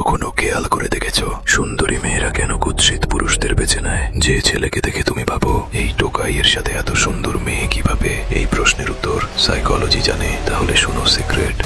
কখনো খেয়াল করে দেখেছো সুন্দরী মেয়েরা কেন কুৎসিত পুরুষদের বেছে নেয়? যে ছেলেকে দেখে তুমি ভাবো এই টোকাইয়ের সাথে এত সুন্দর মেয়ে কিভাবে? এই প্রশ্নের উত্তর সাইকোলজি জানে। তাহলে শোনো সিক্রেট।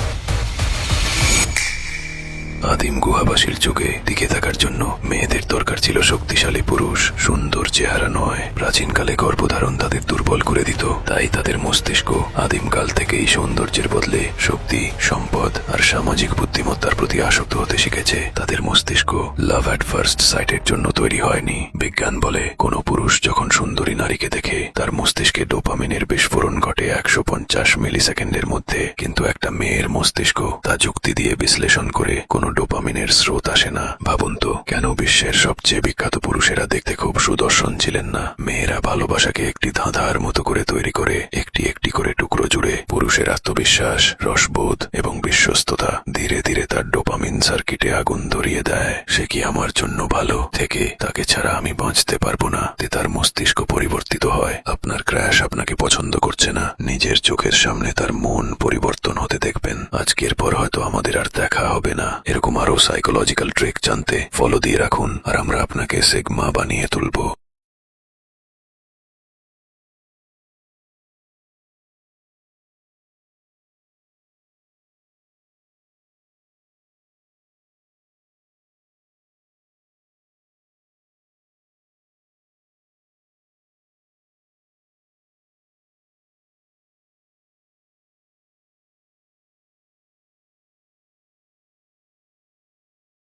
আদিম গুহাবাসীর যুগে টিকে থাকার জন্য মেয়েদের দরকার ছিল শক্তিশালী পুরুষ, সুন্দর চেহারা নয়। প্রাচীনকালে গর্ভধারণ তাদের দুর্বল করে দিত, তাই তাদের মস্তিষ্ক আদিমকাল থেকেই সৌন্দর্যের বদলে শক্তি, সম্পদ আর সামাজিক বুদ্ধিমত্তার প্রতি আসক্ত হতে শিখেছে। তাদের মস্তিষ্ক লাভ অ্যাট ফার্স্ট সাইটের জন্য তৈরি হয়নি। বিজ্ঞান বলে কোন পুরুষ যখন সুন্দরী নারীকে দেখে তার মস্তিষ্কে ডোপামিনের বিস্ফোরণ ঘটে 150 মিলিসেকেন্ডের মধ্যে, কিন্তু একটা মেয়ের মস্তিষ্ক তা যুক্তি দিয়ে বিশ্লেষণ করে কোন ডোপামিনের স্রোত আসে না। ভাবুন তো, কেন বিশ্বের সবচেয়ে বিখ্যাত পুরুষেরা দেখতে খুব সুদর্শন ছিলেন না? মেয়েরা ভালোবাসাকে একটি ধাঁধার মতো করে তৈরি করে একটি একটি করে টুকরো জুড়ে। পুরুষের আত্মবিশ্বাস, রসবোধ এবং বিশ্বস্ততা ধীরে ধীরে তার ডোপামিন সার্কিটে আগুন ধরিয়ে দেয়। সে কি আমার জন্য ভালো থেকে তাকে ছাড়া আমি বাঁচতে পারবো না, তার মস্তিষ্ক পরিবর্তিত হয়। আপনার ক্র্যাশ আপনাকে পছন্দ করছে না, নিজের চোখের সামনে তার মন পরিবর্তন হতে দেখবেন। আজকের পর হয়তো আমাদের আর দেখা হবে না। এরকম আরো সাইকোলজিক্যাল ট্রিক জানতে ফলো দিয়ে রাখুন, আর আমরা আপনাকে সিগমা বানিয়ে তুলবো।